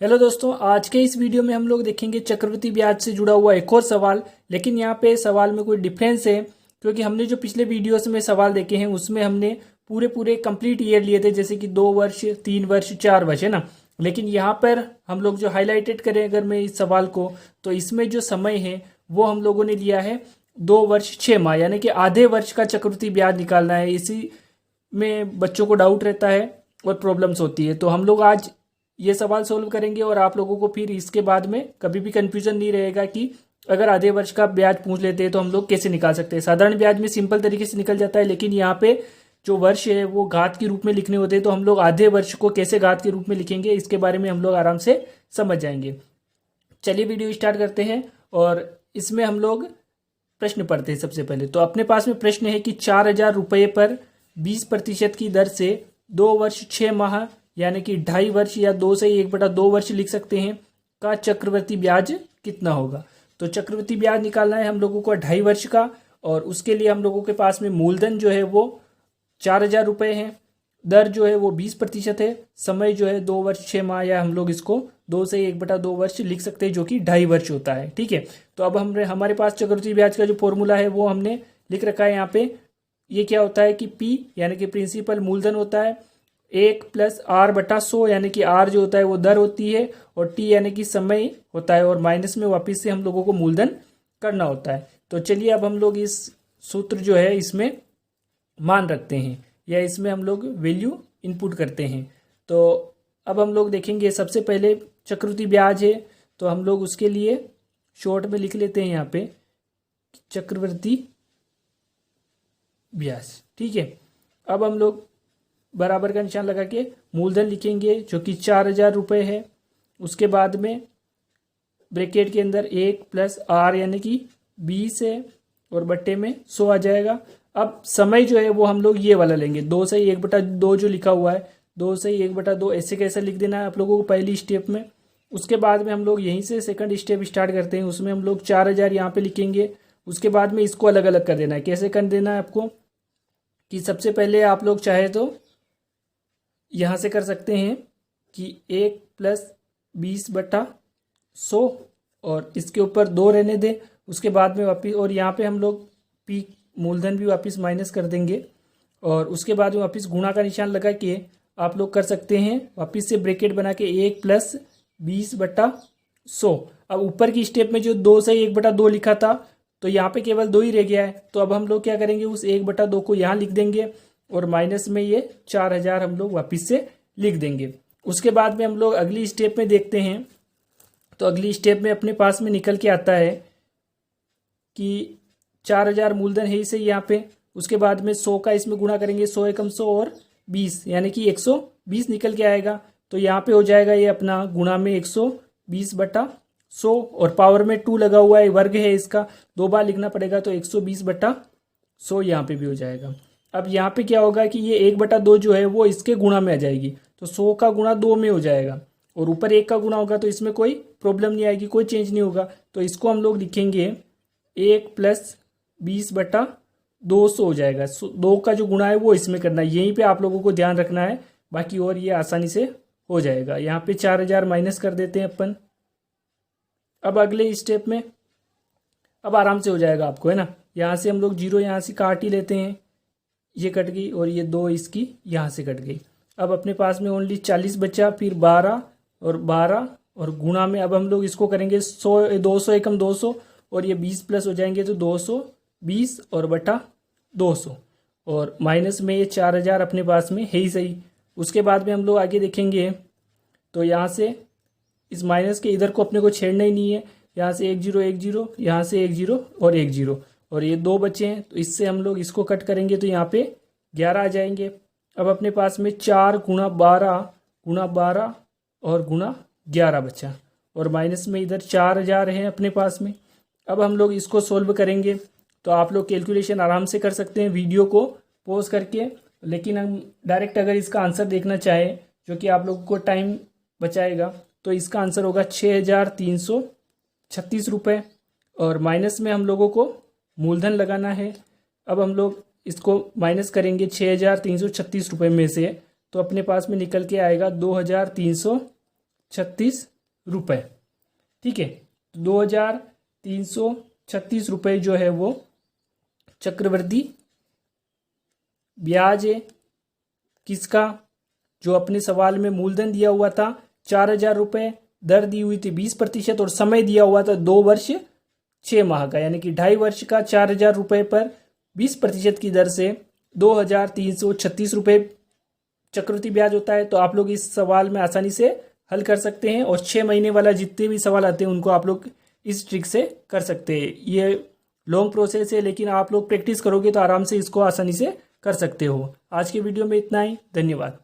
Hello दोस्तों, आज के इस वीडियो में हम लोग देखेंगे चक्रवृद्धि ब्याज से जुड़ा हुआ एक और सवाल। लेकिन यहाँ पे सवाल में कोई डिफरेंस है, क्योंकि हमने जो पिछले वीडियोस में सवाल देखे हैं उसमें हमने पूरे पूरे कंप्लीट ईयर लिए थे, जैसे कि 2 वर्ष, 3 वर्ष, 4 वर्ष, है ना। लेकिन यहाँ पर हम लोग जो हाईलाइटेड करें अगर मैं इस सवाल को, तो इसमें जो समय है वो हम लोगों ने लिया है 2 वर्ष 6 माह, यानी कि आधे वर्ष का चक्रवृद्धि ब्याज निकालना है। इसी में बच्चों को डाउट रहता है और प्रॉब्लम्स होती है। तो हम लोग आज ये सवाल सोल्व करेंगे और आप लोगों को फिर इसके बाद में कभी भी कंफ्यूजन नहीं रहेगा कि अगर आधे वर्ष का ब्याज पूछ लेते हैं तो हम लोग कैसे निकाल सकते हैं। साधारण ब्याज में सिंपल तरीके से निकल जाता है, लेकिन यहाँ पे जो वर्ष है वो घात के रूप में लिखने होते हैं, तो हम लोग आधे वर्ष को कैसे घात के रूप में लिखेंगे इसके बारे में हम लोग आराम से समझ जाएंगे। चलिए वीडियो स्टार्ट करते हैं और इसमें हम लोग प्रश्न पढ़ते हैं। सबसे पहले तो अपने पास में प्रश्न है कि 4,000 रुपये पर 20% की दर से 2 वर्ष 6 माह यानी कि 2.5 वर्ष या 2 से 1/2 वर्ष लिख सकते हैं का चक्रवृद्धि ब्याज कितना होगा। तो चक्रवृद्धि ब्याज निकालना है हम लोगों को 2.5 वर्ष का, और उसके लिए हम लोगों के पास में मूलधन जो है वो 4,000 रुपये है, दर जो है वो 20% है, समय जो है 2 वर्ष 6 माह, या हम लोग इसको 2 से 1/2 वर्ष लिख सकते हैं जो कि 2.5 वर्ष होता है। ठीक है, तो अब हमारे पास चक्रवृद्धि ब्याज का जो फॉर्मूला है वो हमने लिख रखा है यहाँ पे। ये क्या होता है कि P यानी कि प्रिंसिपल मूलधन होता है, 1+R/100 यानी कि R जो होता है वो दर होती है, और T यानी कि समय होता है, और माइनस में वापस से हम लोगों को मूलधन करना होता है। तो चलिए अब हम लोग इस सूत्र जो है इसमें मान रखते हैं, या इसमें हम लोग वैल्यू इनपुट करते हैं। तो अब हम लोग देखेंगे सबसे पहले चक्रवृद्धि ब्याज है, तो हम लोग उसके लिए शॉर्ट में लिख लेते हैं यहाँ पे चक्रवृद्धि ब्याज। ठीक है, अब हम लोग बराबर का निशान लगा के मूलधन लिखेंगे जो कि 4,000 रुपये है। उसके बाद में ब्रैकेट के अंदर 1+R यानी कि 20 है, और बट्टे में 100 आ जाएगा। अब समय जो है वो हम लोग ये वाला लेंगे, 2 से 1/2 जो लिखा हुआ है, 2 से 1/2 ऐसे कैसे लिख देना है आप लोगों को पहली स्टेप में। उसके बाद में हम लोग यहीं से सेकंड स्टेप स्टार्ट करते हैं, उसमें हम लोग 4,000 यहाँ पे लिखेंगे। उसके बाद में इसको अलग अलग कर देना है। कैसे कर देना है आपको कि सबसे पहले आप लोग चाहे तो यहाँ से कर सकते हैं कि 1+20/100 और इसके ऊपर 2 रहने दें। उसके बाद में वापिस, और यहाँ पे हम लोग P मूलधन भी वापस माइनस कर देंगे, और उसके बाद में वापस गुणा का निशान लगा के आप लोग कर सकते हैं वापस से ब्रैकेट बना के 1+20/100। अब ऊपर की स्टेप में जो 2 से 1/2 लिखा था, तो यहाँ पे केवल 2 ही रह गया है। तो अब हम लोग क्या करेंगे, उस 1/2 को यहाँ लिख देंगे, और माइनस में ये 4,000 हम लोग वापस से लिख देंगे। उसके बाद में हम लोग अगली स्टेप में देखते हैं, तो अगली स्टेप में अपने पास में निकल के आता है कि 4,000 मूलधन है इसे यहाँ पे। उसके बाद में 100 का इसमें गुणा करेंगे, 100 एकम 100 और 20 यानी कि 120 निकल के आएगा। तो यहाँ पे हो जाएगा ये अपना गुणा में 120/100, और पावर में 2 लगा हुआ है, वर्ग है इसका, 2 बार लिखना पड़ेगा, तो 120/100 यहाँ पे भी हो जाएगा। अब यहाँ पे क्या होगा कि ये 1/2 जो है वो इसके गुणा में आ जाएगी, तो 100 का गुणा 2 में हो जाएगा, और ऊपर 1 का गुणा होगा, तो इसमें कोई प्रॉब्लम नहीं आएगी, कोई चेंज नहीं होगा। तो इसको हम लोग लिखेंगे 1+20/200 हो जाएगा। 2 का जो गुणा है वो इसमें करना है, यहीं पे आप लोगों को ध्यान रखना है, बाकी और ये आसानी से हो जाएगा। यहाँ पे 4,000 माइनस कर देते हैं अपन। अब अगले स्टेप में अब आराम से हो जाएगा आपको, है ना। यहाँ से हम लोग 0 यहाँ से काट ही लेते हैं, ये कट गई, और ये 2 इसकी यहाँ से कट गई। अब अपने पास में ओनली 40 बचा, फिर 12 और 12 और गुणा में अब हम लोग इसको करेंगे 200 एकम 200, और ये 20 प्लस हो जाएंगे, तो 220 और बटा 200, और माइनस में ये 4,000 अपने पास में है ही सही। उसके बाद में हम लोग आगे देखेंगे, तो यहाँ से इस माइनस के इधर को अपने को छेड़ना ही नहीं है। यहाँ से 1 0 1 0, यहाँ से 1 0 और 1 0, और ये 2 बचे हैं, तो इससे हम लोग इसको कट करेंगे, तो यहाँ पे 11 आ जाएंगे। अब अपने पास में 4 × 12 और गुणा 11 बचा, और माइनस में इधर 4,000 हैं अपने पास में। अब हम लोग इसको सोल्व करेंगे, तो आप लोग कैलकुलेशन आराम से कर सकते हैं वीडियो को पॉज करके, लेकिन हम डायरेक्ट अगर इसका आंसर देखना चाहें जो कि आप लोगों को टाइम बचाएगा, तो इसका आंसर होगा 6,336 रुपये, और माइनस में हम लोगों को मूलधन लगाना है। अब हम लोग इसको माइनस करेंगे 6,336 रुपये में से, तो अपने पास में निकल के आएगा 2,300 रुपये। ठीक है, 2336 रुपये जो है वो चक्रवृद्धि ब्याज है। किसका? जो अपने सवाल में मूलधन दिया हुआ था 4000 रुपये, दर दी हुई थी 20% और समय दिया हुआ था 2 वर्ष 6 माह का, यानी कि 2.5 वर्ष का 4000 रुपये पर 20% की दर से 2336 रुपये चक्रवृद्धि ब्याज होता है। तो आप लोग इस सवाल में आसानी से हल कर सकते हैं और 6 महीने वाला जितने भी सवाल आते हैं उनको आप लोग इस ट्रिक से कर सकते हैं। ये लॉन्ग प्रोसेस है, लेकिन आप लोग प्रैक्टिस करोगे तो आराम से इसको आसानी से कर सकते हो। आज के वीडियो में इतना ही, धन्यवाद।